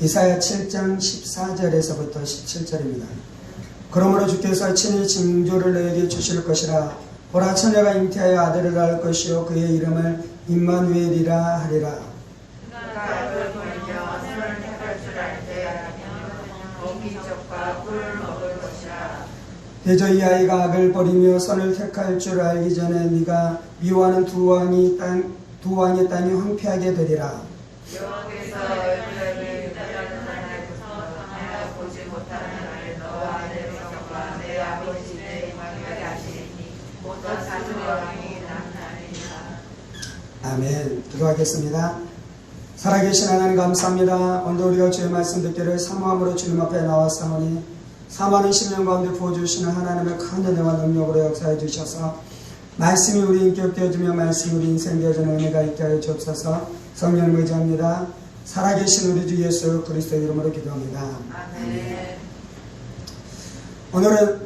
이사야 7장 14절에서부터 17절입니다. 그러므로 주께서 친히 징조를 너에게 주실 것이라. 보라, 처녀가 잉태하여 아들을 낳을 것이요 그의 이름을 임마누엘이라 하리라. 대저 이 아이가 악을 버리며 선을 택할 줄 알기 전에 네가 미워하는 두 왕의 땅이 황폐하게 되리라. 여호와께서 얼굴을 보지 못하는 나를 너와 내 백성과 내 아버지 내 이마누엘이 하시리니 모든 사람의 왕이 나타나리라. 아멘. 기도하겠습니다. 살아계신 하나님 감사합니다. 오늘 우리가 주의 말씀 듣기를 사모함으로 주님 앞에 나왔사오니 사모하는 10년 가운데 부어주시는 하나님의 큰 은혜와 능력으로 역사해 주셔서 말씀이 우리 인격 되어주며 말씀이 우리 인생 되어주는 은혜가 있게 하여 주옵소서. 성령을 의지합니다. 살아계신 우리 주 예수 그리스도 이름으로 기도합니다. 아멘. 오늘은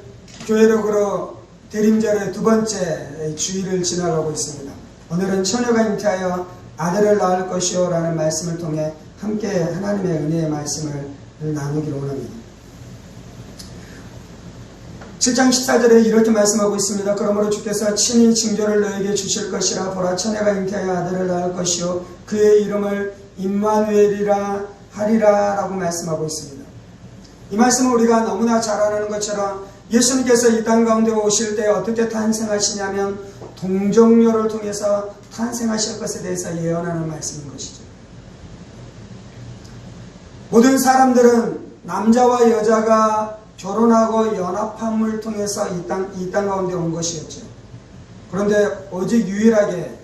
교회력으로 대림절의 두 번째 주일을 지나가고 있습니다. 오늘은 처녀가 잉태하여 아들을 낳을 것이요 라는 말씀을 통해 함께 하나님의 은혜의 말씀을 나누기를 원합니다. 7장 14절에 이렇게 말씀하고 있습니다. 그러므로 주께서 친히 징조를 너에게 주실 것이라. 보라, 처녀가 잉태하여 아들을 낳을 것이요 그의 이름을 임마누엘이라 하리라 라고 말씀하고 있습니다. 이 말씀은 우리가 너무나 잘 아는 것처럼 예수님께서 이 땅 가운데 오실 때 어떻게 탄생하시냐면 동정녀를 통해서 탄생하실 것에 대해서 예언하는 말씀인 것이죠. 모든 사람들은 남자와 여자가 결혼하고 연합함을 통해서 이 땅 가운데 온 것이었죠. 그런데 오직 유일하게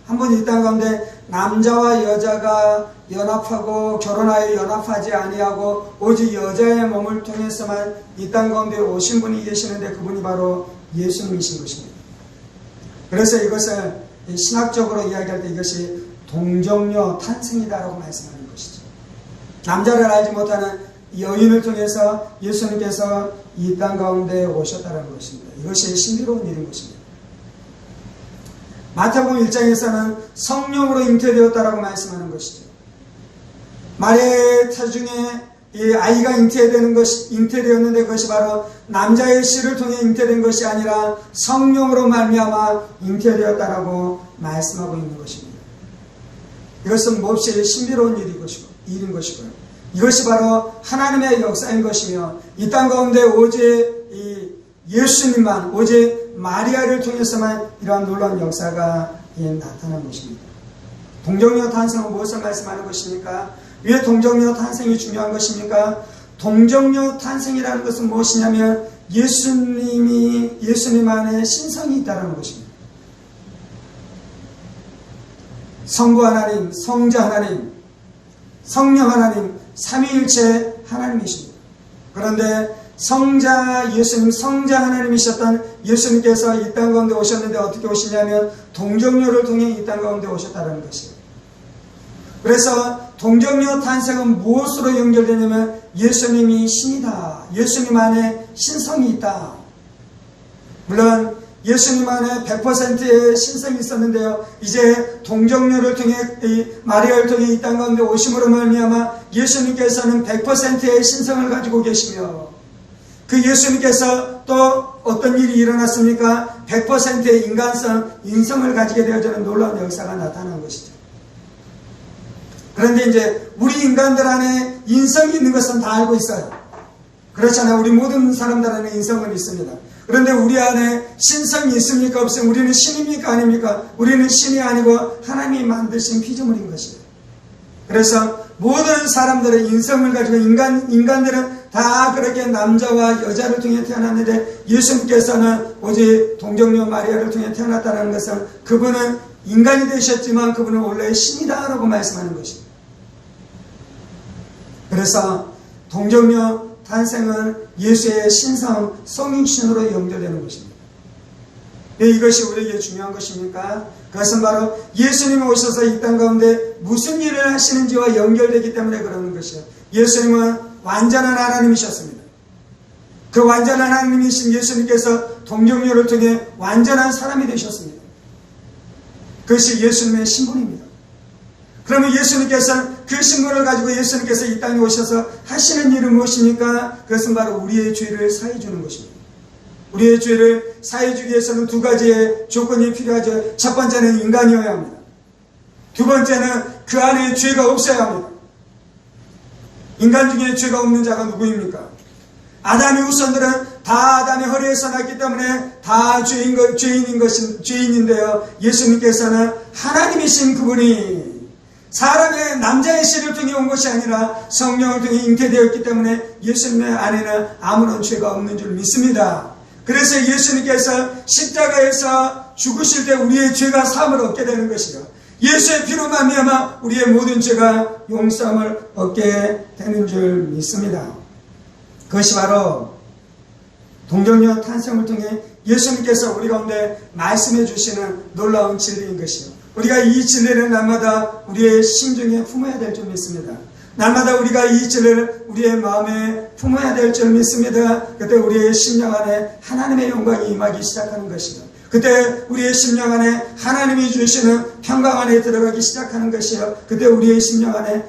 한 번 이 땅 가운데 남자와 여자가 연합하고 결혼하여 연합하지 아니하고 오직 여자의 몸을 통해서만 이 땅 가운데 오신 분이 계시는데 그분이 바로 예수님이신 것입니다. 그래서 이것을 신학적으로 이야기할 때 이것이 동정녀 탄생이다라고 말씀하는 것이죠. 남자를 알지 못하는 여인을 통해서 예수님께서 이 땅 가운데 오셨다는 것입니다. 이것이 신비로운 일인 것입니다. 마태복음 1장에서는 성령으로 잉태되었다라고 말씀하는 것이죠. 마리아의 태중에 이 아이가 잉태되었는데 그것이 바로 남자의 씨를 통해 잉태된 것이 아니라 성령으로 말미암아 잉태되었다라고 말씀하고 있는 것입니다. 이것은 몹시 신비로운 일인 것이고요. 이것이 바로 하나님의 역사인 것이며 이 땅 가운데 오직 이 예수님만 오직 마리아를 통해서만 이러한 놀라운 역사가 나타난 것입니다. 동정녀 탄생은 무엇을 말씀하는 것입니까? 왜 동정녀 탄생이 중요한 것입니까? 동정녀 탄생이라는 것은 무엇이냐면 예수님 안에 신성이 있다는 것입니다. 성부 하나님, 성자 하나님, 성령 하나님, 삼위일체 하나님이십니다. 그런데 성자 예수님, 성자 하나님이셨던 예수님께서 이 땅 가운데 오셨는데 어떻게 오시냐면 동정녀를 통해 이 땅 가운데 오셨다는 것이에요. 그래서 동정녀 탄생은 무엇으로 연결되냐면 예수님이 신이다. 예수님 안에 신성이 있다. 물론 예수님 안에 100%의 신성이 있었는데요. 이제 동정녀를 통해 마리아를 통해 이 땅 가운데 오심으로 말미암아 예수님께서는 100%의 신성을 가지고 계시며 그 예수님께서 또 어떤 일이 일어났습니까? 100%의 인성을 가지게 되어지는 놀라운 역사가 나타난 것이죠. 그런데 이제 우리 인간들 안에 인성이 있는 것은 다 알고 있어요. 그렇잖아요. 우리 모든 사람들 안에 인성은 있습니다. 그런데 우리 안에 신성이 있습니까? 없습니까? 우리는 신입니까? 아닙니까? 우리는 신이 아니고 하나님이 만드신 피조물인 것이에요. 그래서 모든 사람들의 인성을 가지고 인간들은 다 그렇게 남자와 여자를 통해 태어났는데 예수님께서는 오직 동정녀 마리아를 통해 태어났다는 것은 그분은 인간이 되셨지만 그분은 원래 신이다라고 말씀하는 것입니다. 그래서 동정녀 탄생은 예수의 신성, 성육신으로 연결되는 것입니다. 왜 이것이 우리에게 중요한 것입니까? 그것은 바로 예수님이 오셔서 이 땅 가운데 무슨 일을 하시는지와 연결되기 때문에 그러는 것이에요. 예수님은 완전한 하나님이셨습니다. 그 완전한 하나님이신 예수님께서 동정녀를 통해 완전한 사람이 되셨습니다. 그것이 예수님의 신분입니다. 그러면 예수님께서는 그 신분을 가지고 예수님께서 이 땅에 오셔서 하시는 일은 무엇입니까? 그것은 바로 우리의 죄를 사해 주는 것입니다. 우리의 죄를 사해 주기 위해서는 두 가지의 조건이 필요하죠. 첫 번째는 인간이어야 합니다. 두 번째는 그 안에 죄가 없어야 합니다. 인간 중에 죄가 없는 자가 누구입니까? 아담의 후손들은 다 아담의 허리에서 났기 때문에 다 죄인인데요. 예수님께서는 하나님이신 그분이 사람의 남자의 씨를 통해 온 것이 아니라 성령을 통해 잉태되었기 때문에 예수님의 안에는 아무런 죄가 없는 줄 믿습니다. 그래서 예수님께서 십자가에서 죽으실 때 우리의 죄가 사함을 얻게 되는 것이요, 예수의 피로 말미암아 우리의 모든 죄가 용서함을 얻게 되는 줄 믿습니다. 그것이 바로 동정녀 탄생을 통해 예수님께서 우리 가운데 말씀해 주시는 놀라운 진리인 것이요, 우리가 이 진리를 날마다 우리의 심중에 품어야 될 줄 믿습니다. 날마다 우리가 이 진리를 우리의 마음에 품어야 될 줄 믿습니다. 그때 우리의 심령 안에 하나님의 영광이 임하기 시작하는 것이요, 그때 우리의 심령 안에 하나님이 주시는 평강 안에 들어가기 시작하는 것이요, 그때 우리의 심령 안에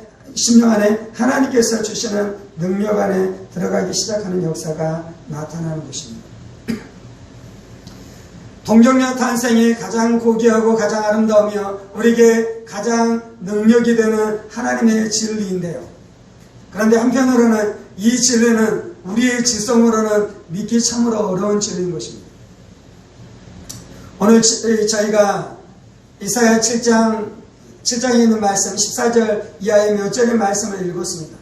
하나님께서 주시는 능력 안에 들어가기 시작하는 역사가 나타나는 것입니다. 동정녀 탄생이 가장 고귀하고 가장 아름다우며 우리에게 가장 능력이 되는 하나님의 진리인데요. 그런데 한편으로는 이 진리는 우리의 지성으로는 믿기 참으로 어려운 진리인 것입니다. 오늘 저희가 이사야 7장에 있는 말씀 14절 이하의 몇 절의 말씀을 읽었습니다.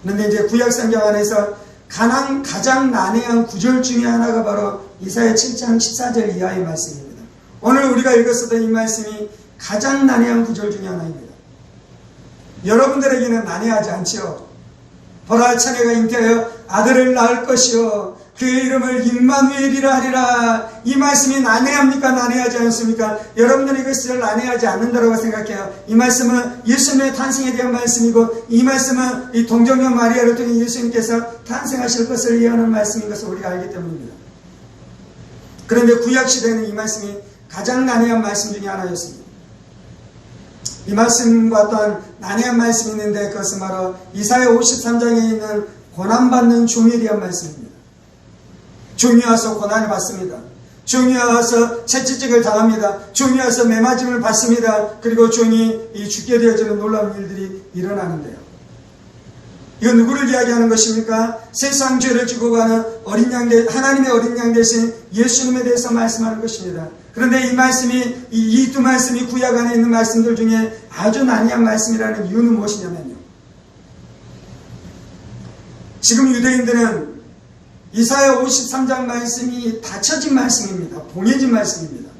그런데 이제 구약성경 안에서 가장 난해한 구절 중에 하나가 바로 이사야 7장 14절 이하의 말씀입니다. 오늘 우리가 읽었었던 이 말씀이 가장 난해한 구절 중에 하나입니다. 여러분들에게는 난해하지 않지요. 보라, 처녀가 잉태하여 아들을 낳을 것이요, 그의 이름을 임마누엘이라 하리라. 이 말씀이 난해합니까? 난해하지 않습니까? 여러분들은 이것을 난해하지 않는다고 생각해요. 이 말씀은 예수님의 탄생에 대한 말씀이고, 이 말씀은 이 동정녀 마리아를 통해 예수님께서 탄생하실 것을 예언하는 말씀인 것을 우리가 알기 때문입니다. 그런데 구약시대에는 이 말씀이 가장 난해한 말씀 중에 하나였습니다. 이 말씀과 또한 난해한 말씀이 있는데 그것은 바로 이사야 53장에 있는 고난받는 종에 대한 말씀입니다. 종이 와서 고난을 받습니다. 종이 와서 채찍질을 당합니다. 종이 와서 매맞음을 받습니다. 그리고 종이 죽게 되어지는 놀라운 일들이 일어나는데요. 이건 누구를 이야기하는 것입니까? 세상 죄를 지고 가는 하나님의 어린 양 대신 예수님에 대해서 말씀하는 것입니다. 그런데 이 말씀이, 이 두 말씀이 구약 안에 있는 말씀들 중에 아주 난해한 말씀이라는 이유는 무엇이냐면요, 지금 유대인들은 이사야 53장 말씀이 닫혀진 말씀입니다. 봉해진 말씀입니다.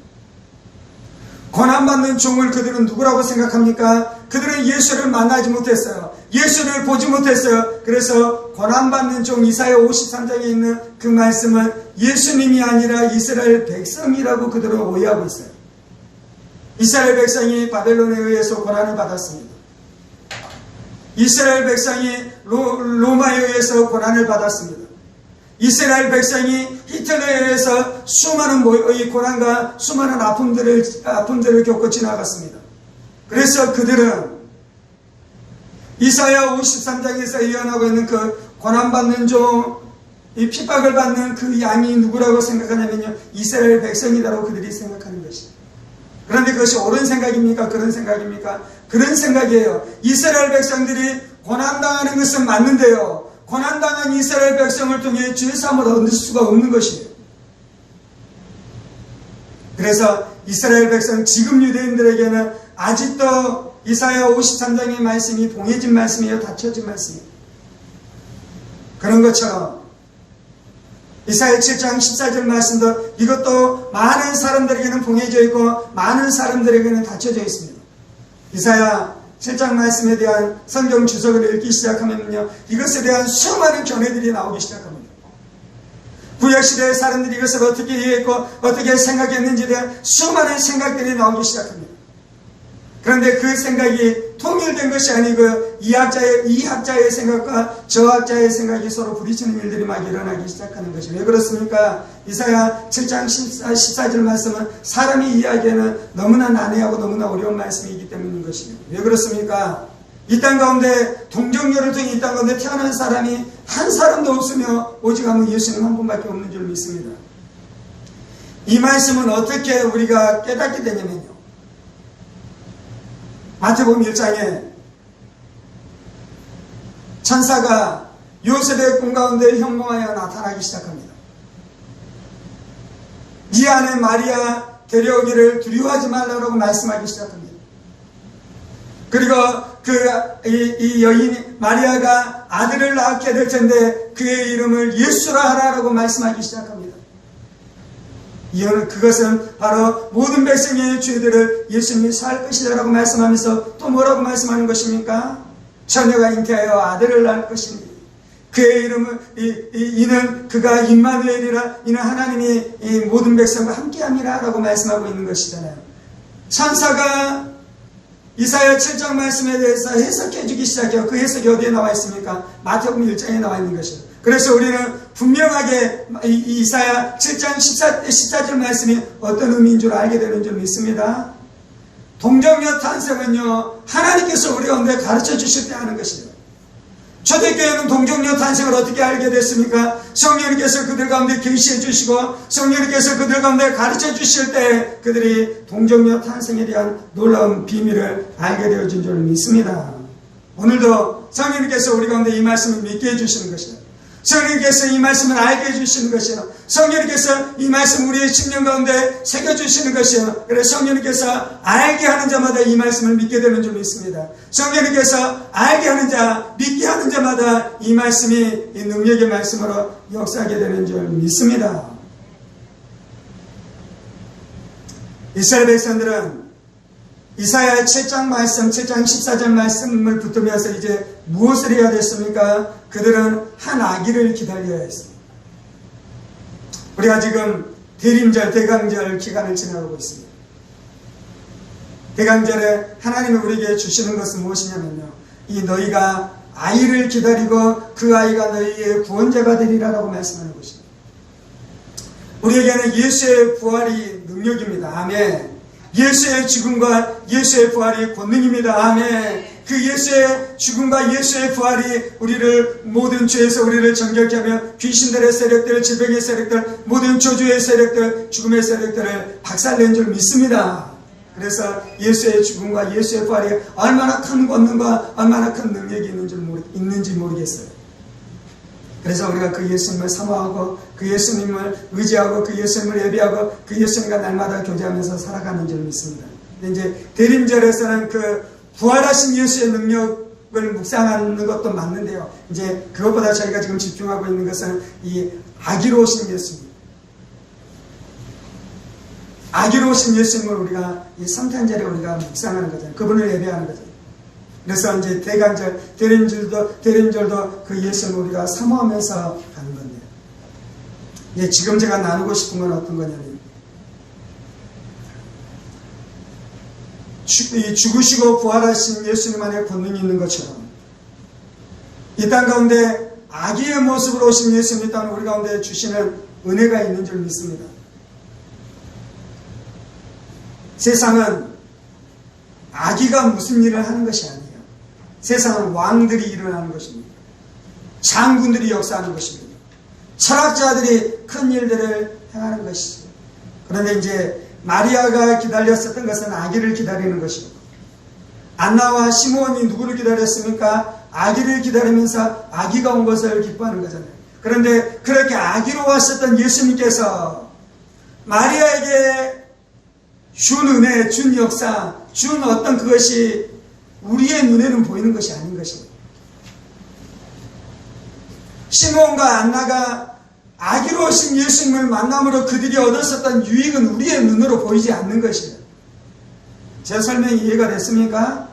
고난받는 종을 그들은 누구라고 생각합니까? 그들은 예수를 만나지 못했어요. 예수를 보지 못했어요. 그래서 고난받는 종 이사야 53장에 있는 그 말씀은 예수님이 아니라 이스라엘 백성이라고 그들은 오해하고 있어요. 이스라엘 백성이 바벨론에 의해서 고난을 받았습니다. 이스라엘 백성이 로마에 의해서 고난을 받았습니다. 이스라엘 백성이 히틀러에 의해서 수많은 고난과 수많은 아픔들을 겪고 지나갔습니다. 그래서 그들은 이사야 53장에서 예언하고 있는 그 고난받는 종, 이 핍박을 받는 그 양이 누구라고 생각하냐면요, 이스라엘 백성이라고 그들이 생각하는 것이죠. 그런데 그것이 옳은 생각입니까? 그런 생각입니까? 그런 생각이에요. 이스라엘 백성들이 고난당하는 것은 맞는데요, 고난당한 이스라엘 백성을 통해 죄사함을 얻을 수가 없는 것이에요. 그래서 이스라엘 백성, 지금 유대인들에게는 아직도 이사야 53장의 말씀이 봉해진 말씀이에요, 닫혀진 말씀이에요. 그런 것처럼 이사야 7장 14절 말씀도 이것도 많은 사람들에게는 봉해져 있고 많은 사람들에게는 닫혀져 있습니다. 이사야 7장 말씀에 대한 성경 주석을 읽기 시작하면요, 이것에 대한 수많은 견해들이 나오기 시작합니다. 구약시대의 사람들이 이것을 어떻게 이해했고 어떻게 생각했는지에 대한 수많은 생각들이 나오기 시작합니다. 그런데 그 생각이 통일된 것이 아니고 이 학자의 생각과 저 학자의 생각이 서로 부딪히는 일들이 막 일어나기 시작하는 것이 왜 그렇습니까? 이사야 7장 14절 말씀은 사람이 이해하기에는 너무나 난해하고 너무나 어려운 말씀이기 때문인 것입니다. 왜 그렇습니까? 이 땅 가운데 동정녀를 통해 이 땅 가운데 태어난 사람이 한 사람도 없으며 오직 한 분 예수님 한 분밖에 없는 줄 믿습니다. 이 말씀은 어떻게 우리가 깨닫게 되냐면요, 마태복음 1장에 천사가 요셉의 꿈 가운데 현몽하여 나타나기 시작합니다. 이 안에 마리아 데려오기를 두려워하지 말라고 말씀하기 시작합니다. 그리고 이 여인 마리아가 아들을 낳게 될 텐데 그의 이름을 예수라 하라고 말씀하기 시작합니다. 그것은 바로 모든 백성의 죄들을 예수님이 살 것이라고 말씀하면서 또 뭐라고 말씀하는 것입니까? 처녀가 잉태하여 아들을 낳을 것이니 그의 이름은 이는 그가 임마누엘이라, 이는 하나님이 이 모든 백성과 함께함이라 라고 말씀하고 있는 것이잖아요. 천사가 이사야 7장 말씀에 대해서 해석해 주기 시작해요. 그 해석이 어디에 나와 있습니까? 마태복음 1장에 나와 있는 것이에요. 그래서 우리는 분명하게 이사야 7장 14절 말씀이 어떤 의미인 줄 알게 되는 줄 믿습니다. 동정녀 탄생은요, 하나님께서 우리 가운데 가르쳐 주실 때 하는 것이에요. 초대교회는 동정녀 탄생을 어떻게 알게 됐습니까? 성령님께서 그들 가운데 계시해 주시고 성령님께서 그들 가운데 가르쳐 주실 때 그들이 동정녀 탄생에 대한 놀라운 비밀을 알게 되어진 줄 믿습니다. 오늘도 성령님께서 우리 가운데 이 말씀을 믿게 해주시는 것이에요. 성령님께서 이 말씀을 알게 해주시는 것이에요. 성령님께서 이 말씀 우리의 심령 가운데 새겨주시는 것이에요. 그래서 성령님께서 알게 하는 자마다 이 말씀을 믿게 되는 줄 믿습니다. 성령님께서 알게 하는 자, 믿게 하는 자마다 이 말씀이 이 능력의 말씀으로 역사하게 되는 줄 믿습니다. 이스라엘 백성들은 이사야 7장 말씀, 7장 14절 말씀을 붙들면서 이제 무엇을 해야 됐습니까? 그들은 한 아기를 기다려야 했습니다. 우리가 지금 대림절, 대강절 기간을 지나가고 있습니다. 대강절에 하나님이 우리에게 주시는 것은 무엇이냐면요, 이 너희가 아이를 기다리고 그 아이가 너희의 구원자가 되리라라고 말씀하는 것입니다. 우리에게는 예수의 부활이 능력입니다. 아멘. 예수의 죽음과 예수의 부활이 권능입니다. 아멘. 그 예수의 죽음과 예수의 부활이 우리를 모든 죄에서 우리를 정결케 하며 귀신들의 세력들, 질병의 세력들, 모든 저주의 세력들, 죽음의 세력들을 박살낸 줄 믿습니다. 그래서 예수의 죽음과 예수의 부활이 얼마나 큰 권능과 얼마나 큰 능력이 있는지 모르겠어요. 그래서 우리가 그 예수님을 사모하고 그 예수님을 의지하고 그 예수님을 예비하고 그 예수님과 날마다 교제하면서 살아가는 줄 믿습니다. 근데 이제 대림절에서는 그 부활하신 예수의 능력을 묵상하는 것도 맞는데요, 이제 그것보다 저희가 지금 집중하고 있는 것은 이 아기로 오신 예수님, 아기로 오신 예수님을 우리가 이 성탄절에 우리가 묵상하는 거잖아요. 그분을 예배하는 거잖아요. 그래서 이제 대강절, 대림절도 그 예수님을 우리가 사모하면서 가는 건데요. 예, 지금 제가 나누고 싶은 건 어떤 거냐면, 죽으시고 부활하신 예수님 안에 권능이 있는 것처럼 이 땅 가운데 아기의 모습으로 오신 예수님이 땅 우리 가운데 주시는 은혜가 있는 줄 믿습니다. 세상은 아기가 무슨 일을 하는 것이 아니에요. 세상은 왕들이 일어나는 것입니다. 장군들이 역사하는 것입니다. 철학자들이 큰 일들을 행하는 것이죠. 그런데 이제 마리아가 기다렸었던 것은 아기를 기다리는 것이고, 안나와 시므온이 누구를 기다렸습니까? 아기를 기다리면서 아기가 온 것을 기뻐하는 거잖아요. 그런데 그렇게 아기로 왔었던 예수님께서 마리아에게 준 은혜, 준 역사, 준 어떤 그것이 우리의 눈에는 보이는 것이 아닌 것입니다. 시므온과 안나가 아기로 오신 예수님을 만남으로 그들이 얻었었던 유익은 우리의 눈으로 보이지 않는 것이에요. 제 설명이 이해가 됐습니까?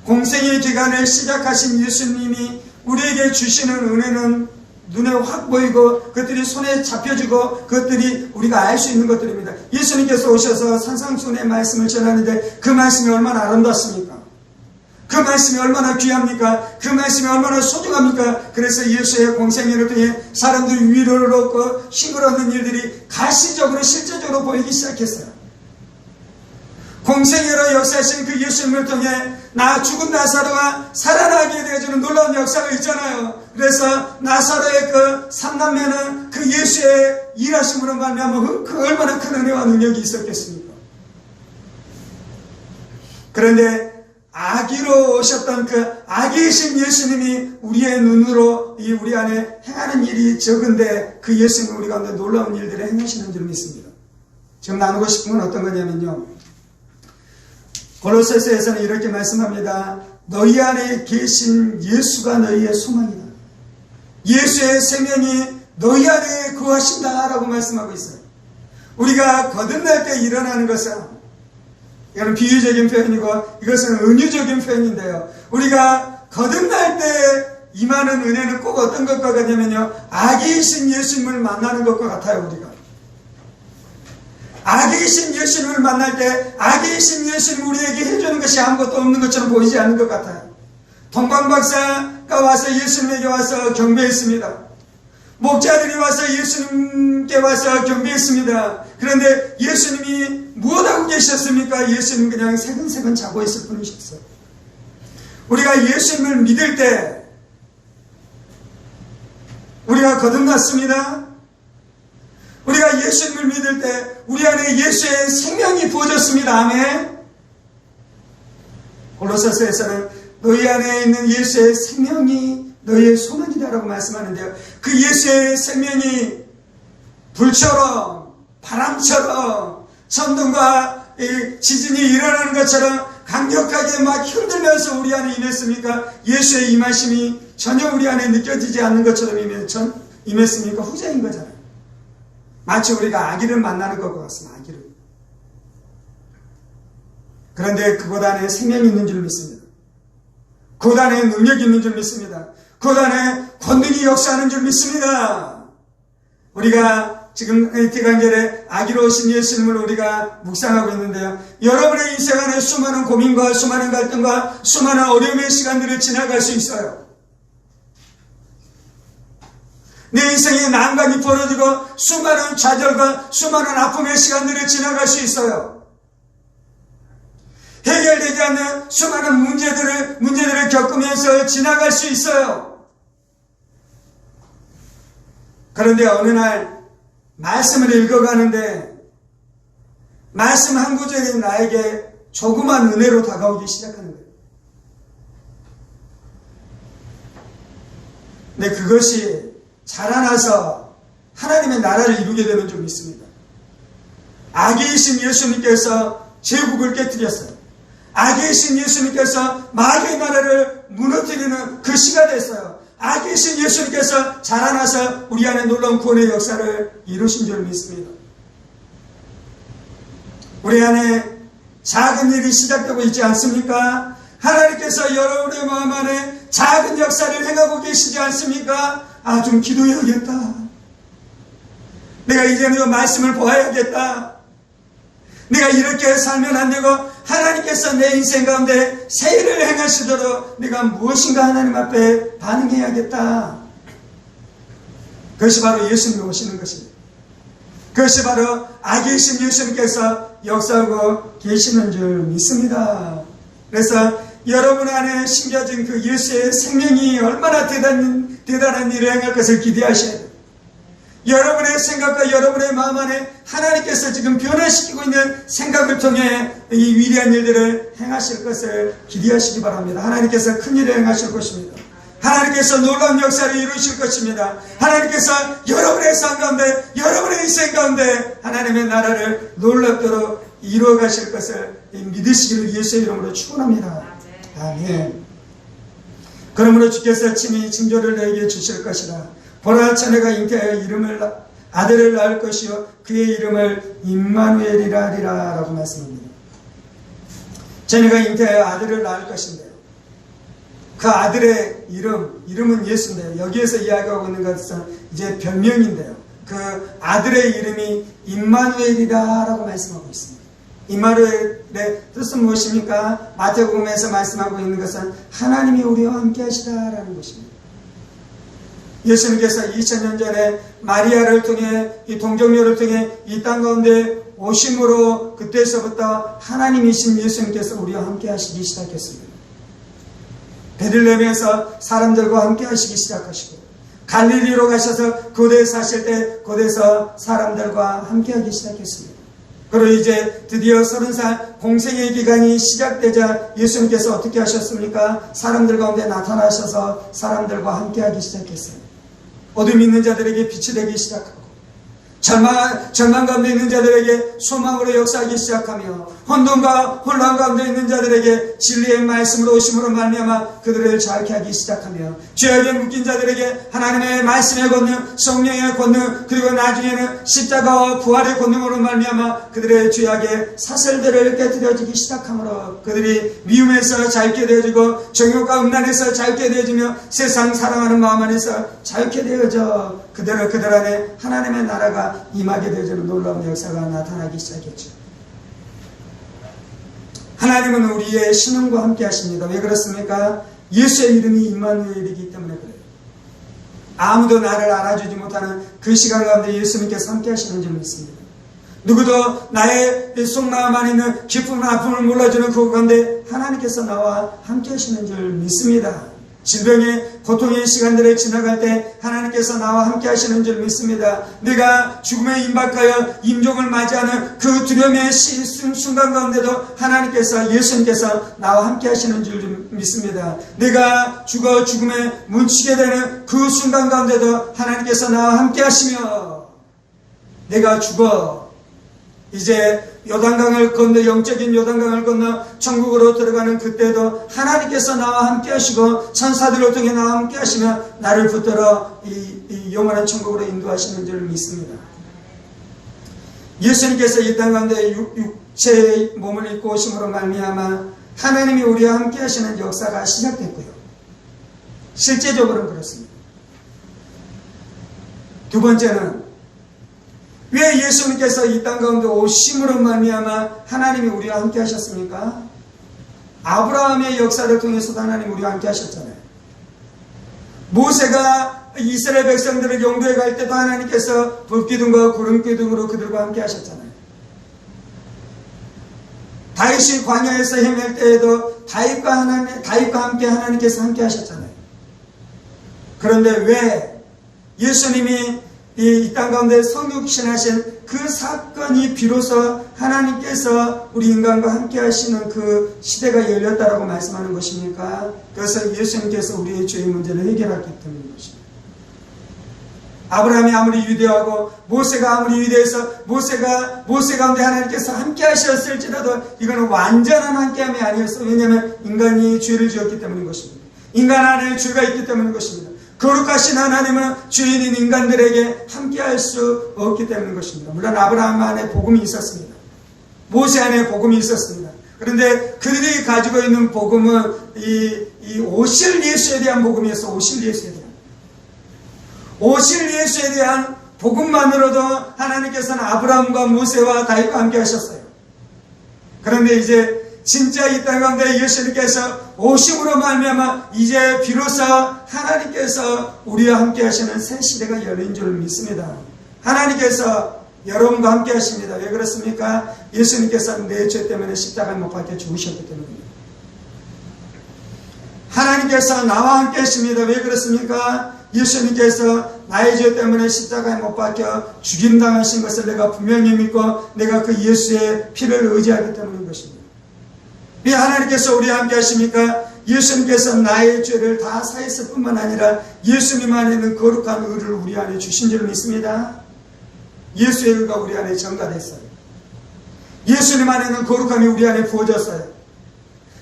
공생의 기간을 시작하신 예수님이 우리에게 주시는 은혜는 눈에 확 보이고 그것들이 손에 잡혀지고 그것들이 우리가 알 수 있는 것들입니다. 예수님께서 오셔서 산상수훈의 말씀을 전하는데 그 말씀이 얼마나 아름답습니까? 그 말씀이 얼마나 귀합니까? 그 말씀이 얼마나 소중합니까? 그래서 예수의 공생애를 통해 사람들이 위로를 얻고 힘을 얻는 일들이 가시적으로 실제적으로 보이기 시작했어요. 공생애로 역사하신 그 예수님을 통해 죽은 나사로가 살아나게 되어주는 놀라운 역사가 있잖아요. 그래서 나사로의 그 삼남매는 그 예수의 일하심으로 말미암아 그 얼마나 큰 은혜와 능력이 있었겠습니까? 그런데 아기로 오셨던 그 아기이신 예수님이 우리의 눈으로 우리 안에 행하는 일이 적은데 그 예수님은 우리 가운데 놀라운 일들을 행하시는 줄 믿습니다. 지금 나누고 싶은 건 어떤 거냐면요. 골로새서에서는 이렇게 말씀합니다. 너희 안에 계신 예수가 너희의 소망이다. 예수의 생명이 너희 안에 거하신다 라고 말씀하고 있어요. 우리가 거듭날 때 일어나는 것은 이건 비유적인 표현이고 이것은 은유적인 표현인데요. 우리가 거듭날 때 임하는 은혜는 꼭 어떤 것과 같냐면요. 아기이신 예수님을 만나는 것과 같아요. 우리가 아기이신 예수님을 만날 때 아기이신 예수님 우리에게 해주는 것이 아무것도 없는 것처럼 보이지 않는 것 같아요. 동방박사가 와서 예수님에게 와서 경배했습니다. 목자들이 와서 예수님께 와서 경배했습니다. 그런데 예수님이 무엇하고 계셨습니까? 예수님은 그냥 새근새근 자고 있을 뿐이셨어요. 우리가 예수님을 믿을 때 우리가 거듭났습니다. 우리가 예수님을 믿을 때 우리 안에 예수의 생명이 부어졌습니다. 아멘. 골로새서에서는 너희 안에 있는 예수의 생명이 너희의 소망이다라고 말씀하는데요. 그 예수의 생명이 불처럼 바람처럼 천둥과 지진이 일어나는 것처럼 강력하게 막 흔들면서 우리 안에 임했습니까? 예수의 임하심이 전혀 우리 안에 느껴지지 않는 것처럼 임했습니까? 후자인 거잖아요. 마치 우리가 아기를 만나는 것과 같습니다. 아기를. 그런데 그곳 안에 생명이 있는 줄 믿습니다. 그곳 안에 능력이 있는 줄 믿습니다. 그곳 안에 권능이 역사하는 줄 믿습니다. 우리가 지금 대간절에 아기로 오신 예수님을 우리가 묵상하고 있는데요. 여러분의 인생 안에 수많은 고민과 수많은 갈등과 수많은 어려움의 시간들을 지나갈 수 있어요. 내 인생에 난관이 벌어지고 수많은 좌절과 수많은 아픔의 시간들을 지나갈 수 있어요. 해결되지 않는 수많은 문제들을 겪으면서 지나갈 수 있어요. 그런데 어느 날 말씀을 읽어가는데 말씀 한 구절이 나에게 조그만 은혜로 다가오기 시작하는 거예요. 근데 그것이 자라나서 하나님의 나라를 이루게 되는 줄 믿습니다. 아기이신 예수님께서 제국을 깨뜨렸어요. 아기이신 예수님께서 마귀의 나라를 무너뜨리는 그 시가 됐어요. 아기이신 예수님께서 자라나서 우리 안에 놀라운 구원의 역사를 이루신 줄 믿습니다. 우리 안에 작은 일이 시작되고 있지 않습니까? 하나님께서 여러분의 마음 안에 작은 역사를 행하고 계시지 않습니까? 좀 기도해야겠다. 내가 이제는 이 말씀을 보아야겠다. 내가 이렇게 살면 안 되고 하나님께서 내 인생 가운데 새 일을 행하시도록 내가 무엇인가 하나님 앞에 반응해야겠다. 그것이 바로 예수님이 오시는 것입니다. 그것이 바로 아기이신 예수님께서 역사하고 계시는 줄 믿습니다. 그래서 여러분 안에 심겨진 그 예수의 생명이 얼마나 대단한 일을 행할 것을 기대하셔야 돼요. 여러분의 생각과 여러분의 마음 안에 하나님께서 지금 변화시키고 있는 생각을 통해 이 위대한 일들을 행하실 것을 기대하시기 바랍니다. 하나님께서 큰 일을 행하실 것입니다. 하나님께서 놀라운 역사를 이루실 것입니다. 하나님께서 여러분의 삶 가운데 여러분의 인생 가운데 하나님의 나라를 놀랍도록 이루어 가실 것을 믿으시기를 예수의 이름으로 축원합니다. 아멘. 그러므로 주께서 친히 징조를 너에게 주실 것이라. 보라, 자네가 잉태하여 아들을 낳을 것이요 그의 이름을 임마누엘이라 하리라 라고 말씀합니다. 자네가 잉태하여 아들을 낳을 것인데요. 그 아들의 이름은 예수인데요. 여기에서 이야기하고 있는 것은 이제 별명인데요. 그 아들의 이름이 임마누엘이라고 말씀하고 있습니다. 임마누엘의 뜻은 무엇입니까? 마태복음에서 말씀하고 있는 것은 하나님이 우리와 함께 하시다라는 것입니다. 예수님께서 2000년 전에 마리아를 통해 이 동정녀를 통해 이 땅 가운데 오심으로 그때서부터 하나님이신 예수님께서 우리와 함께 하시기 시작했습니다. 베들레헴에서 사람들과 함께 하시기 시작하시고 갈릴리로 가셔서 고대에 사실 때 고대에서 사람들과 함께 하기 시작했습니다. 그리고 이제 드디어 30살 공생의 기간이 시작되자 예수님께서 어떻게 하셨습니까? 사람들 가운데 나타나셔서 사람들과 함께 하기 시작했어요. 어둠 있는 자들에게 빛이 되기 시작하고 절망 가운데 있는 자들에게 소망으로 역사하기 시작하며 혼돈과 혼란 가운데 있는 자들에게 진리의 말씀으로 오심으로 말미암아 그들을 자유케 하기 시작하며 죄악에 묶인 자들에게 하나님의 말씀의 권능, 성령의 권능, 그리고 나중에는 십자가와 부활의 권능으로 말미암아 그들의 죄악의 사슬들을 깨뜨려지기 시작하므로 그들이 미움에서 자유케 되어지고 정욕과 음란에서 자유케 되어지며 세상 사랑하는 마음 안에서 자유케 되어져 그들 안에 하나님의 나라가 임하게 되어지는 놀라운 역사가 나타나기 시작했죠. 하나님은 우리의 신앙과 함께 하십니다. 왜 그렇습니까? 예수의 이름이 임마누엘이기 때문에 그래요. 아무도 나를 알아주지 못하는 그 시간 가운데 예수님께서 함께 하시는 줄 믿습니다. 누구도 나의 속마음 안에 있는 기쁨과 아픔을 몰라주는 그 가운데 하나님께서 나와 함께 하시는 줄 믿습니다. 질병의 고통의 시간들을 지나갈 때 하나님께서 나와 함께 하시는 줄 믿습니다. 내가 죽음에 임박하여 임종을 맞이하는 그 두려움의 순간 가운데도 하나님께서 예수님께서 나와 함께 하시는 줄 믿습니다. 내가 죽어 죽음에 묻히게 되는 그 순간 가운데도 하나님께서 나와 함께 하시며 내가 죽어 이제 요단강을 건너 영적인 요단강을 건너 천국으로 들어가는 그때도 하나님께서 나와 함께 하시고 천사들을 통해 나와 함께 하시며 나를 붙들어 이 영원한 천국으로 인도하시는 줄 믿습니다. 예수님께서 이 땅 가운데 육체의 몸을 입고 오심으로 말미암아 하나님이 우리와 함께 하시는 역사가 시작됐고요. 실제적으로는 그렇습니다. 두 번째는 왜 예수님께서 이 땅 가운데 오심으로 말미암아 하나님이 우리와 함께 하셨습니까? 아브라함의 역사를 통해서도 하나님이 우리와 함께 하셨잖아요. 모세가 이스라엘 백성들을 영도에 갈 때도 하나님께서 불기둥과 구름기둥으로 그들과 함께 하셨잖아요. 다윗이 광야에서 헤맬 때에도 다윗과 함께 하나님께서 함께 하셨잖아요. 그런데 왜 예수님이 이 땅 가운데 성육신하신 그 사건이 비로소 하나님께서 우리 인간과 함께 하시는 그 시대가 열렸다라고 말씀하는 것입니까? 그래서 예수님께서 우리의 죄의 문제를 해결했기 때문인 것입니다. 아브라함이 아무리 위대하고 모세가 아무리 위대해서 모세 가운데 하나님께서 함께 하셨을지라도 이거는 완전한 함께함이 아니었어요. 왜냐하면 인간이 죄를 지었기 때문인 것입니다. 인간 안에 죄가 있기 때문인 것입니다. 거룩하신 하나님은 죄인인 인간들에게 함께할 수 없기 때문인 것입니다. 물론 아브라함 안에 복음이 있었습니다. 모세 안에 복음이 있었습니다. 그런데 그들이 가지고 있는 복음은 이 오실 예수에 대한 복음이었어. 오실 예수에 대한 복음만으로도 하나님께서는 아브라함과 모세와 다윗과 함께 하셨어요. 그런데 이제 진짜 이 땅 가운데 예수님께서 오심으로 말미암아 이제 비로소 하나님께서 우리와 함께 하시는 새 시대가 열린 줄 믿습니다. 하나님께서 여러분과 함께 하십니다. 왜 그렇습니까? 예수님께서 내 죄 때문에 십자가에 못 박혀 죽으셨기 때문입니다. 하나님께서 나와 함께 하십니다. 왜 그렇습니까? 예수님께서 나의 죄 때문에 십자가에 못 박혀 죽임당하신 것을 내가 분명히 믿고 내가 그 예수의 피를 의지하기 때문인 것입니다. 왜 하나님께서 우리와 함께 하십니까? 예수님께서 나의 죄를 다 사했을 뿐만 아니라 예수님 안에 있는 거룩한 의를 우리 안에 주신 줄 믿습니다. 예수의 의가 우리 안에 전가됐어요. 예수님 안에 있는 거룩함이 우리 안에 부어졌어요.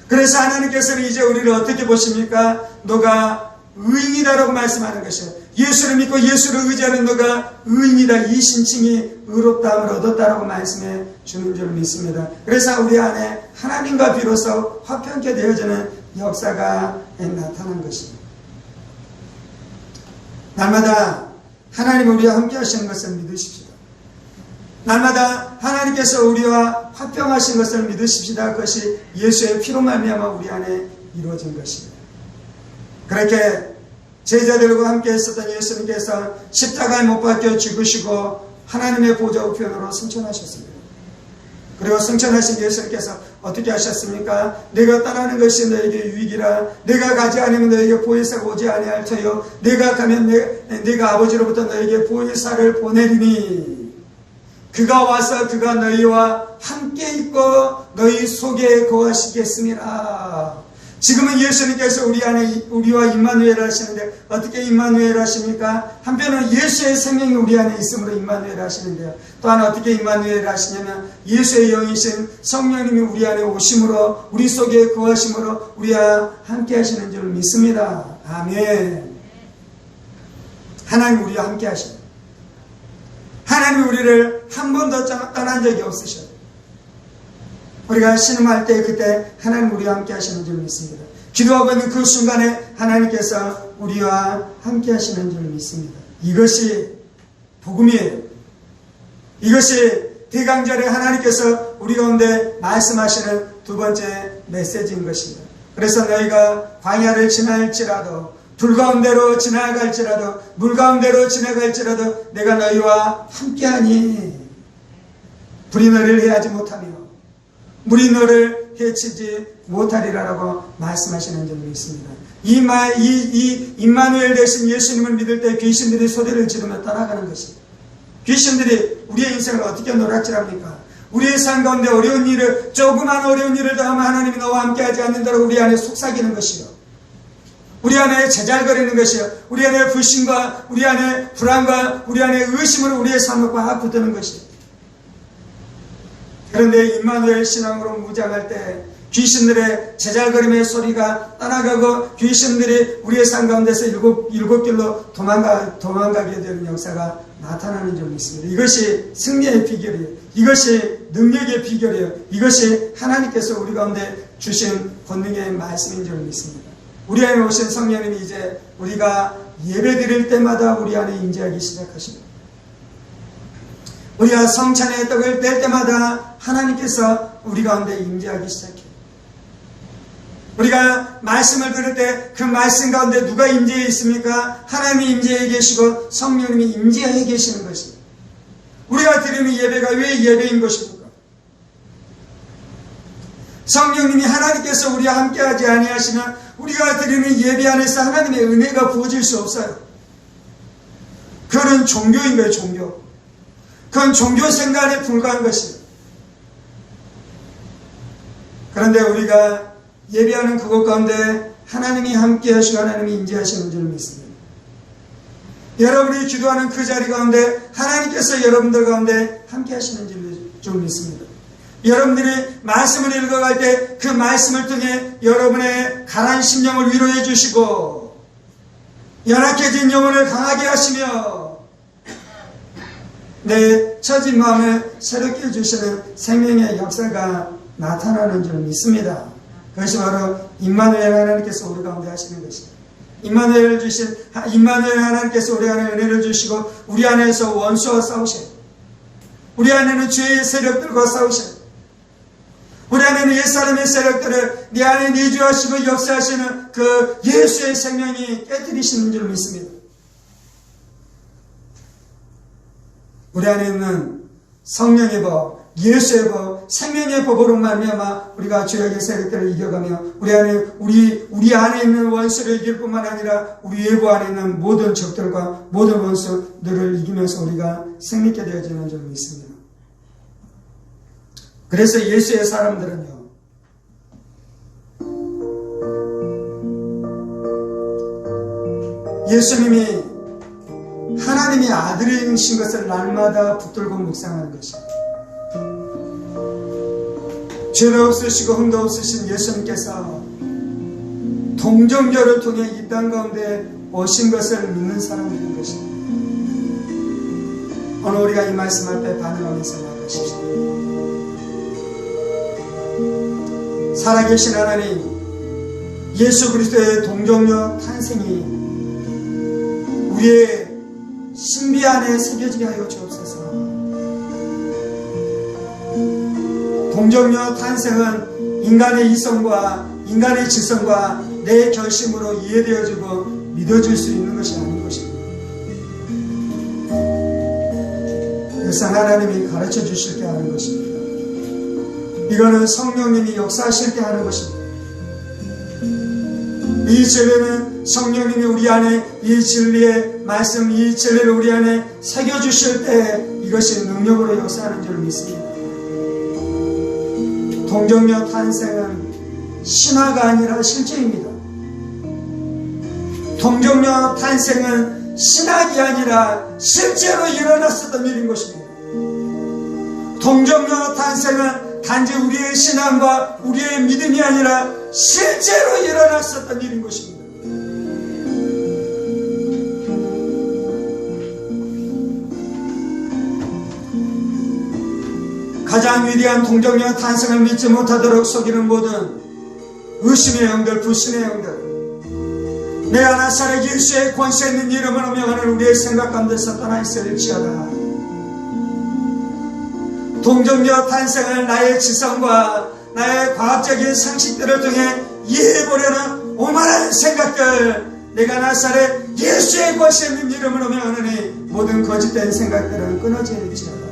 그래서 하나님께서는 이제 우리를 어떻게 보십니까? 너가 의인이다라고 말씀하는 것이에요. 예수를 믿고 예수를 의지하는 너가 의인이다. 이 신칭이 의롭다함을 얻었다라고 말씀해 주는 줄 믿습니다. 그래서 우리 안에 하나님과 비로소 화평케 되어지는 역사가 나타난 것입니다. 날마다 하나님 우리와 함께 하시는 것을 믿으십시다. 날마다 하나님께서 우리와 화평하신 것을 믿으십시다. 그것이 예수의 피로 말미암아 우리 안에 이루어진 것입니다. 그렇게 제자들과 함께 있었던 예수님께서 십자가에 못 박혀 죽으시고 하나님의 보좌 우편으로 승천하셨습니다. 그리고 승천하신 예수님께서 어떻게 하셨습니까? 내가 떠나는 것이 너에게 유익이라. 내가 가지 않으면 너에게 보혜사가 오지 아니할 터요. 내가 가면 내가 아버지로부터 너에게 보혜사를 보내리니 그가 와서 그가 너희와 함께 있고 너희 속에 거하시겠습니다. 지금은 예수님께서 우리와 임마누엘 하시는데 어떻게 임마누엘 하십니까? 한편은 예수의 생명이 우리 안에 있으므로 임마누엘 하시는데요. 또한 어떻게 임마누엘 하시냐면 예수의 영이신 성령님이 우리 안에 오심으로 우리 속에 거하심으로 우리와 함께 하시는 줄 믿습니다. 아멘. 하나님 우리와 함께 하십니다. 하나님이 우리를 한 번도 떠난 적이 없으셔요. 우리가 신음할 때 그때 하나님 우리와 함께 하시는 줄 믿습니다. 기도하고 있는 그 순간에 하나님께서 우리와 함께 하시는 줄 믿습니다. 이것이 복음이에요. 이것이 대강절에 하나님께서 우리 가운데 말씀하시는 두 번째 메시지인 것입니다. 그래서 너희가 광야를 지날지라도 불 가운데로 지나갈지라도 물 가운데로 지나갈지라도 내가 너희와 함께하니 불이 너를 해하지 못하며 물이 너를 해치지 못하리라라고 말씀하시는 점이 있습니다. 이 임마누엘 되신 예수님을 믿을 때 귀신들이 소리를 지르며 떠나가는 것입니다. 귀신들이 우리의 인생을 어떻게 노략질합니까? 우리의 삶 가운데 어려운 일을, 조그만 어려운 일을 더하면 하나님이 너와 함께하지 않는다고 우리 안에 속삭이는 것이요, 우리 안에 제잘거리는 것이요, 우리 안에 불신과 우리 안에 불안과 우리 안에 의심으로 우리의 삶을 꽉 붙드는 것이요. 그런데 임마누엘 신앙으로 무장할 때 귀신들의 제잘거림의 소리가 떠나가고 귀신들이 우리의 삶 가운데서 일곱 길로 도망가게 되는 역사가 나타나는 점이 있습니다. 이것이 승리의 비결이에요. 이것이 능력의 비결이에요. 이것이 하나님께서 우리 가운데 주신 권능의 말씀인 줄 믿습니다. 우리 안에 오신 성령님이 이제 우리가 예배 드릴 때마다 우리 안에 임재하기 시작하십니다. 우리가 성찬의 떡을 뗄 때마다 하나님께서 우리 가운데 임재하기 시작해요. 우리가 말씀을 들을 때 그 말씀 가운데 누가 임재해 있습니까? 하나님이 임재해 계시고 성령님이 임재해 계시는 것입니다. 우리가 드리는 예배가 왜 예배인 것입니까? 성령님이 하나님께서 우리와 함께하지 아니하시면 우리가 드리는 예배 안에서 하나님의 은혜가 부어질 수 없어요. 그건 종교인 거예요. 종교. 그건 종교 생활에 불과한 것입니다. 그런데 우리가 예배하는 그곳 가운데 하나님이 함께 하시고 하나님이 임재하시는 줄 믿습니다. 여러분이 기도하는 그 자리 가운데 하나님께서 여러분들 가운데 함께 하시는 줄 믿습니다. 여러분들이 말씀을 읽어갈 때 그 말씀을 통해 여러분의 가라앉은 심령을 위로해 주시고 연약해진 영혼을 강하게 하시며 내 처진 마음을 새롭게 해주시는 생명의 역사가 나타나는 줄 믿습니다. 그것이 바로 임마누엘 하나님께서 우리 가운데 하시는 것입니다. 임마누엘 하나님께서 우리 안에 은혜를 주시고 우리 안에서 원수와 싸우셔요. 우리 안에는 죄의 세력들과 싸우셔요. 우리 안에는 옛사람의 세력들을 내 안에 내주하시고 역사하시는 그 예수의 생명이 깨뜨리시는 줄 믿습니다. 우리 안에 있는 성령의 법, 예수의 법, 생명의 법으로 말미암아 우리가 죄악의 세력들을 이겨가며 우리 안에 있는 원수를 이길 뿐만 아니라 우리 외부 안에 있는 모든 적들과 모든 원수들을 이기면서 우리가 승리케 되어지는 줄 믿습니다. 그래서 예수의 사람들은요, 예수님이 하나님의 아들이신 것을 날마다 붙들고 묵상하는 것입니다. 죄도 없으시고 흠도 없으신 예수님께서 동정녀를 통해 이 땅 가운데 오신 것을 믿는 사람들인 것입니다. 오늘 우리가 이 말씀 앞에 반응하면서 나아가십시오. 살아계신 하나님, 예수 그리스도의 동정녀 탄생이 우리의 신비 안에 새겨지게 하여 주옵소서. 동정녀 탄생은 인간의 이성과 인간의 지성과 내 결심으로 이해되어지고 믿어질 수 있는 것이 아닌 것입니다. 그래서 하나님이 가르쳐 주실 때 하는 것입니다. 이거는 성령님이 역사하실 때 하는 것입니다. 이 진리는 성령님이 우리 안에 이 진리의 말씀, 이 진리를 우리 안에 새겨주실 때 이것이 능력으로 역사하는 줄 믿습니다. 동정녀 탄생은 신화가 아니라 실제입니다. 동정녀 탄생은 신학이 아니라 실제로 일어났었던 일인 것입니다. 동정녀 탄생은 단지 우리의 신앙과 우리의 믿음이 아니라 실제로 일어났었던 일인 것입니다. 가장 위대한 동정녀 탄생을 믿지 못하도록 속이는 모든 의심의 영들, 불신의 영들, 내가 나사렛 예수의 권세 있는 이름으로 명하는 우리의 생각 가운데서 떠나 있을지어다. 동정녀 탄생을 나의 지성과 나의 과학적인 상식들을 통해 이해해보려는 오만한 생각들, 내가 나사렛 예수의 권세 있는 이름으로 명하니 모든 거짓된 생각들은 끊어질지어다.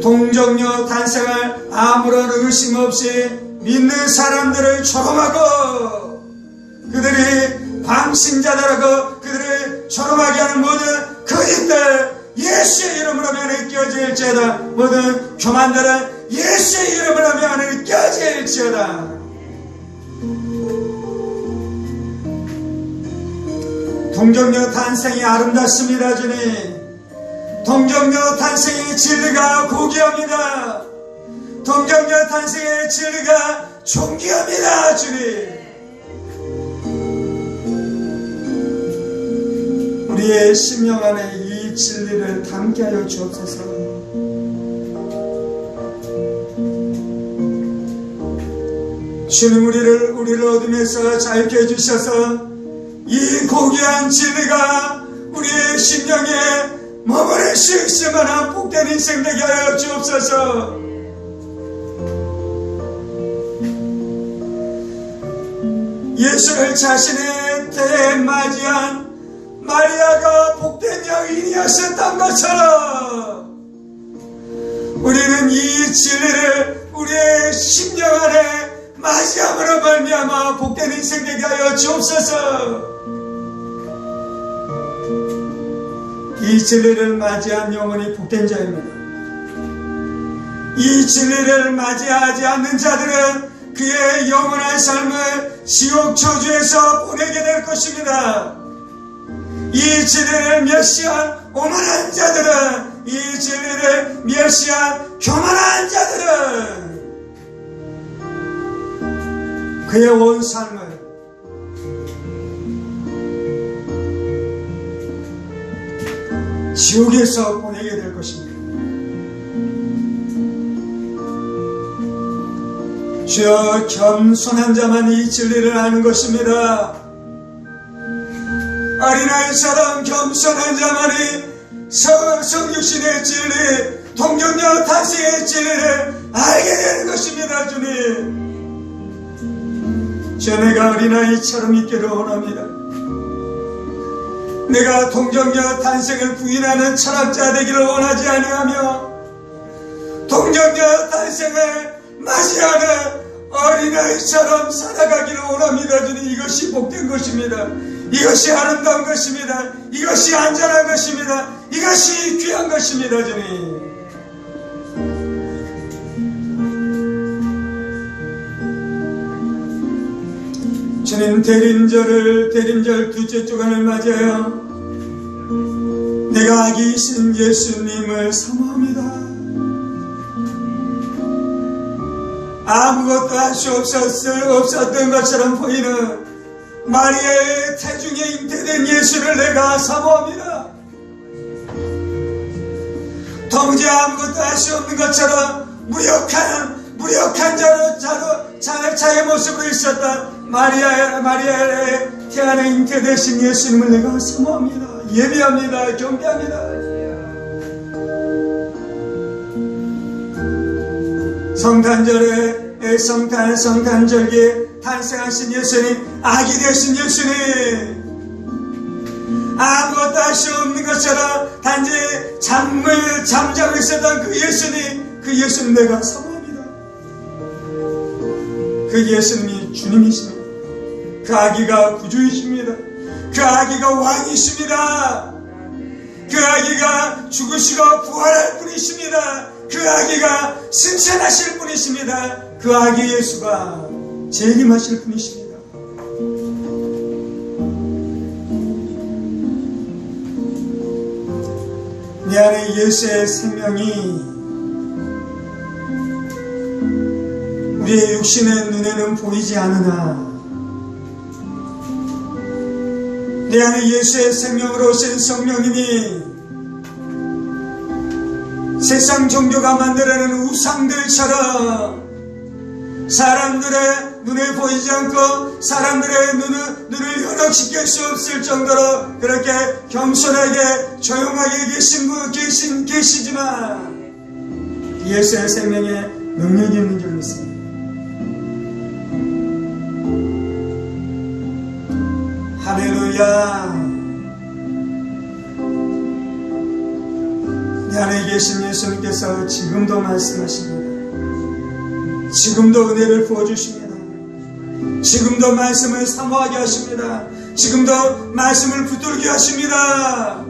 동정녀 탄생을 아무런 의심 없이 믿는 사람들을 조롱하고 그들이 광신자들하고 그들을 조롱하게 하는 모든 거짓들 예수의 이름으로 면에 끼어질지어다. 모든 교만들은 예수의 이름으로 면에 끼어질지어다. 동정녀 탄생이 아름답습니다, 주님. 동정녀 탄생의 진리가 고귀합니다. 동정녀 탄생의 진리가 존귀합니다, 주님. 우리의 심령 안에 이 진리를 담게 하여 주옵소서. 주님, 우리를 어둠에서 자유케 해주셔서 이 고귀한 진리가 우리의 심령에 머무를 수 있을 만한 복된 인생 되게 하여 주옵소서. 예수를 자신의 때에 맞이한 마리아가 복된 여인이었던 것처럼 우리는 이 진리를 우리의 심령 안에 맞이함으로 말미암아 복된 인생 되게 하여 주옵소서. 이 진리를 맞이한 영혼이 복된 자입니다. 이 진리를 맞이하지 않는 자들은 그의 영원한 삶을 지옥 저주에서 보내게 될 것입니다. 이 진리를 멸시한 오만한 자들은, 이 진리를 멸시한 교만한 자들은 그의 온 삶을 지옥에서 보내게 될 것입니다. 주여, 겸손한 자만 이 진리를 아는 것입니다. 어린아이처럼 겸손한 자만이 성육신의 진리, 동정녀 탄생의 진리를 알게 되는 것입니다, 주님. 주여, 내가 어린아이처럼 있기를 원합니다. 내가 동정녀 탄생을 부인하는 철학자 되기를 원하지 아니하며 동정녀 탄생을 맞이하는 어린아이처럼 살아가기를 원합니다, 주님. 이것이 복된 것입니다. 이것이 아름다운 것입니다. 이것이 안전한 것입니다. 이것이 귀한 것입니다, 주님. 주님, 대림절 둘째 주간을 맞이하여 내가 아기이신 예수님을 사모합니다. 아무것도 할 수 없었던 것처럼 보이는 마리아의 태중에 잉태된 예수를 내가 사모합니다. 도무지 아무것도 할 수 없는 것처럼 무력한 무력한 자의 모습으로 있었던 마리아의 태아나 잉태 되신 예수님을 내가 사모합니다. 예배합니다. 경배합니다. 성탄절에 성탄절기에 탄생하신 예수님, 아기 되신 예수님, 아무것도 할 수 없는 것처럼 단지 잠자고 있었던 그 예수님 내가 사모합니다. 그 예수님이 주님이십니다. 그 아기가 구주이십니다. 그 아기가 왕이십니다. 그 아기가 죽으시고 부활할 분이십니다. 그 아기가 승천하실 분이십니다. 그 아기 예수가 재림하실 분이십니다. 내 안에 예수의 생명이 우리의 육신의 눈에는 보이지 않으나 내 안에 예수의 생명으로 오신 성령님이 세상 종교가 만들어내는 우상들처럼 사람들의 눈에 보이지 않고 사람들의 눈을 현혹시킬 수 없을 정도로 그렇게 겸손하게 조용하게 계시지만 예수의 생명에 능력이 있는 줄 믿습니다. 할렐루야. 내 안에 계신 예수님께서 지금도 말씀하십니다. 지금도 은혜를 부어주십니다. 지금도 말씀을 사모하게 하십니다. 지금도 말씀을 붙들게 하십니다.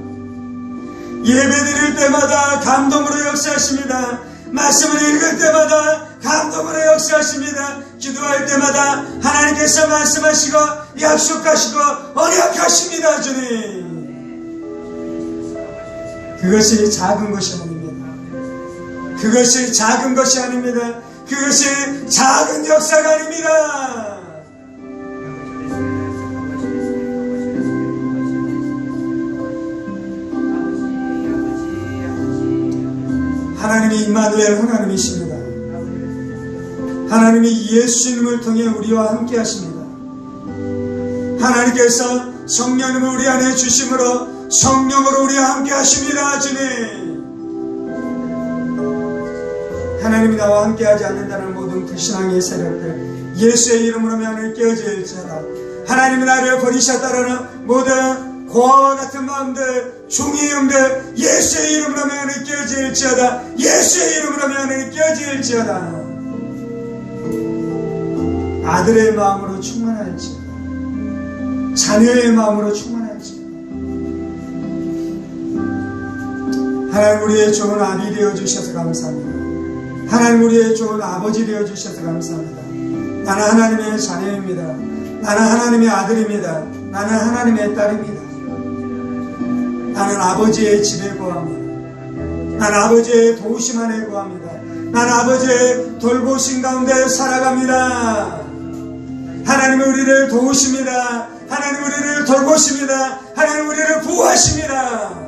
예배드릴 때마다 감동으로 역사하십니다. 말씀을 읽을 때마다 감동으로 역사하십니다. 기도할 때마다 하나님께서 말씀하시고 약속하시고 언약하십니다. 주님, 그것이 작은 것이 아닙니다. 그것이 작은 것이 아닙니다. 그것이 작은 역사가 아닙니다. 하나님이 임마누엘 하나님이십니다. 하나님이 예수님을 통해 우리와 함께 하십니다. 하나님께서 성령님을 우리 안에 주심으로 성령으로 우리와 함께 하십니다. 주님, 하나님이 나와 함께 하지 않는다는 모든 불신앙의 세력들 예수의 이름으로 면을 깨어질지어다. 하나님이 나를 버리셨다라는 모든 고아와 같은 마음들, 종의 영들 예수의 이름으로 면을 깨어질지어다. 예수의 이름으로 면을 깨어질지어다. 아들의 마음으로 충만할지어다. 자녀의 마음으로 충만할지어다. 하나님, 우리의 좋은 아비 되어주셔서 감사합니다. 하나님, 우리의 좋은 아버지 되어주셔서 감사합니다. 나는 하나님의 자녀입니다. 나는 하나님의 아들입니다. 나는 하나님의 딸입니다. 나는 아버지의 집에 거합니다. 나는 아버지의 도우심 안에 거합니다. 나는 아버지의 돌보심 가운데 살아갑니다. 하나님은 우리를 도우십니다. 하나님 우리를 돌보십니다. 하나님 우리를 보호하십니다.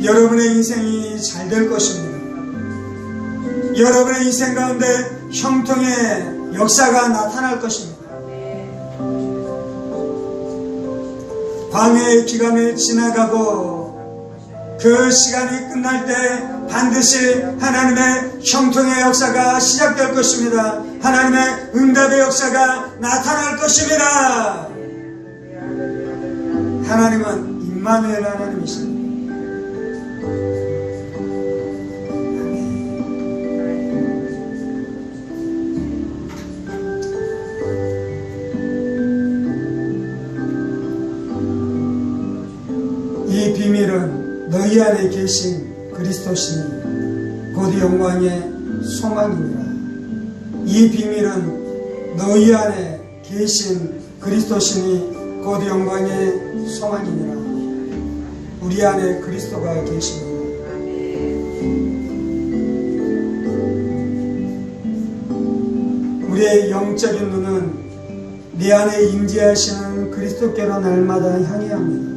여러분의 인생이 잘 될 것입니다. 여러분의 인생 가운데 형통의 역사가 나타날 것입니다. 광야의 기간이 지나가고 그 시간이 끝날 때 반드시 하나님의 형통의 역사가 시작될 것입니다. 하나님의 응답의 역사가 나타날 것입니다. 하나님은 임마누엘 하나님이십니다. 이 비밀은 너희 안에 계신 그리스도시니 곧 영광의 소망이니라. 이 비밀은 너희 안에 계신 그리스도시니 곧 영광의 소망이니라. 우리 안에 그리스도가 계십니다. 우리의 영적인 눈은 내 안에 임재하시는 그리스도께로 날마다 향해야 합니다.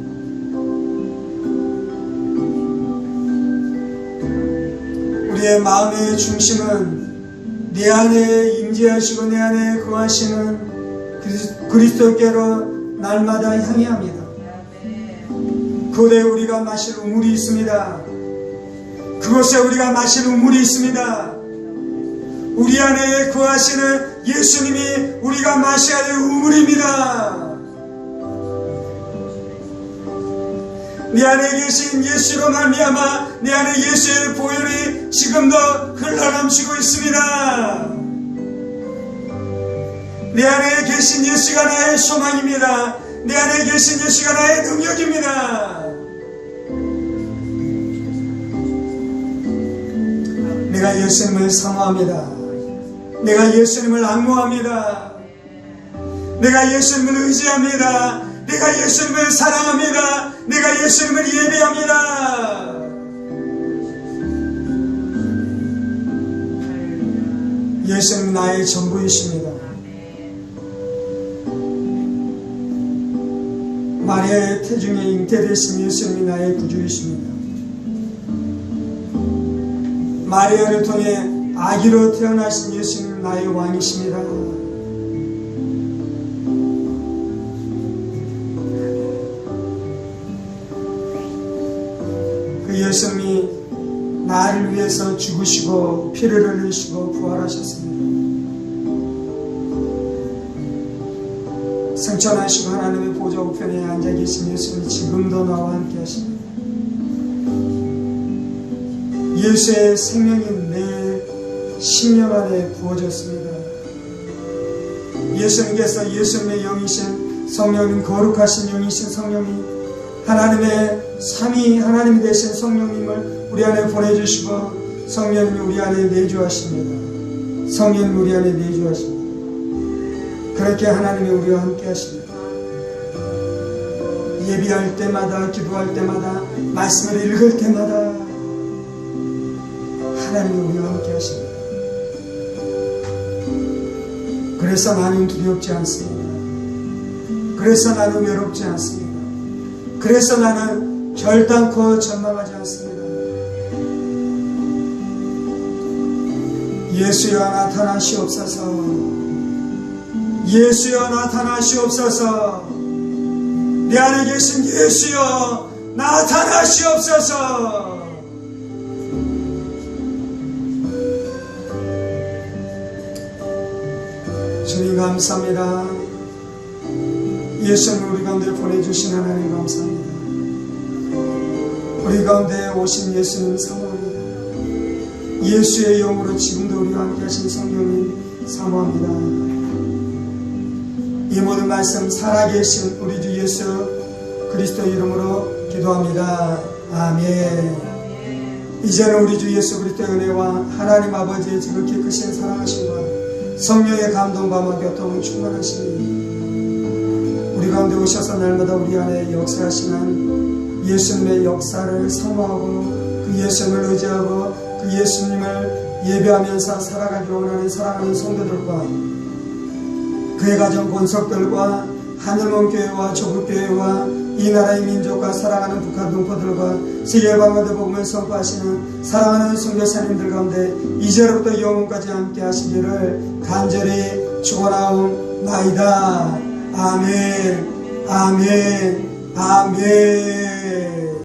우리의 마음의 중심은 내 안에 임재하시고 내 안에 거하시는 그리스도께로 날마다 향해 합니다. 그곳에 우리가 마실 우물이 있습니다. 그곳에 우리가 마실 우물이 있습니다. 우리 안에 거하시는 예수님이 우리가 마셔야 될 우물입니다. 내 안에 계신 예수로 말미암아 내 안에 예수의 보혈이 지금도 흘러넘치고 있습니다. 내 안에 계신 예수가 나의 소망입니다. 내 안에 계신 예수가 나의 능력입니다. 내가 예수님을 사모합니다. 내가 예수님을 앙모합니다. 내가 예수님을 의지합니다. 내가 예수님을 사랑합니다. 내가 예수님을 예배합니다. 예수님 나의 전부이십니다. 마리아의 태중에 잉태되신 예수님이 나의 구주이십니다. 마리아를 통해 아기로 태어나신 예수님 나의 왕이십니다. 그 예수님이 나를 위해서 죽으시고 피를 흘리시고 부활하셨습니다. 승천하시고 하나님의 보좌 우편에 앉아 계신 예수님이 지금도 나와 함께 하십니다. 예수의 생명이 내 심령 안에 부어졌습니다. 예수님께서 예수님의 영이신 성령님, 거룩하신 영이신 성령이 하나님의 삼위 하나님이 되신 성령님을 우리 안에 보내주시고 성령님이 우리 안에 내주하십니다. 성령님이 우리 안에 내주하십니다. 그렇게 하나님이 우리와 함께 하십니다. 예비할 때마다, 기도할 때마다, 말씀을 읽을 때마다 하나님이 우리와 함께 하십니다. 그래서 나는 두렵지 않습니다. 그래서 나는 외롭지 않습니다. 그래서 나는 결단코 전망하지 않습니다. 예수여 나타나시옵소서. 예수여 나타나시옵소서. 내 안에 계신 예수여 나타나시옵소서. 주님 감사합니다. 예수님 우리 가운데 보내주신 하나님 감사합니다. 우리 가운데 오신 예수님 사모합니다. 예수의 영으로 지금도 우리와 함께 하신 성령님 사모합니다. 이 모든 말씀 살아계신 우리 주 예수 그리스도 이름으로 기도합니다. 아멘. 이제는 우리 주 예수 그리스도의 은혜와 하나님 아버지의 지극히 크신 사랑하심과 성령의 감동과 교통을 충만하시니 우리 가운데 오셔서 날마다 우리 안에 역사하시는 예수님의 역사를 사모하고 그 예수님을 의지하고 그 예수님을 예배하면서 살아가기 원하는 사랑하는 성도들과 그의 가정 권속들과 하늘먼 교회와 조국교회와 이 나라의 민족과 살아가는 북한 동포들과 세계 방언대 복음을 선포하시는 사랑하는 선교사님들 가운데 이제로부터 영원까지 함께 하시기를 간절히 축원하옵나이다. 아멘. 아멘. 아멘.